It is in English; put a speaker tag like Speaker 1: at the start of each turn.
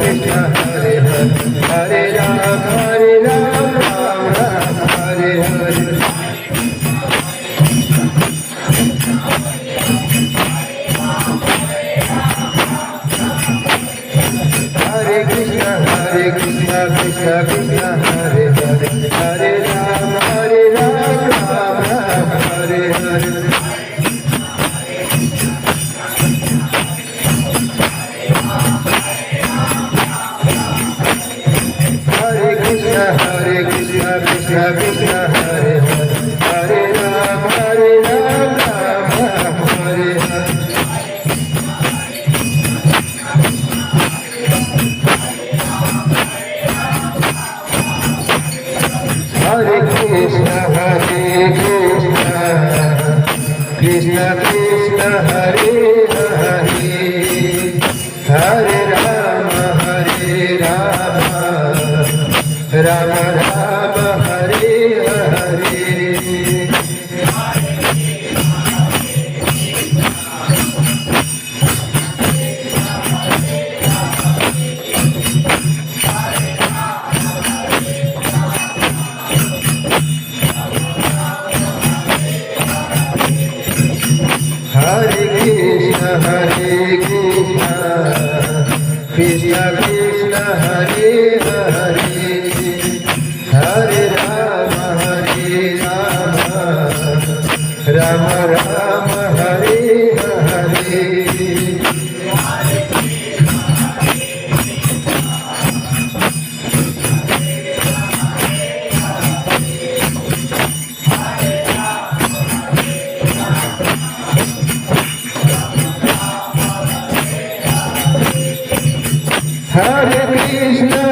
Speaker 1: Krishna Hare Hare Hare Ram Ram Ram Hare Hare Hare Krishna Krishna Krishna Hare Hare Hare Ram Ram Ram Hare Hare Krishna Krishna Krishna Hare Hare Hare Ram Ram Ram Hare Hare Hare Krishna Krishna Krishna Hare Hare Hare Rama Rama Rama Hare Hare Hare Krishna Krishna Krishna Hare Hare Hare Rama Rama Rama Hare Hare Hare Krishna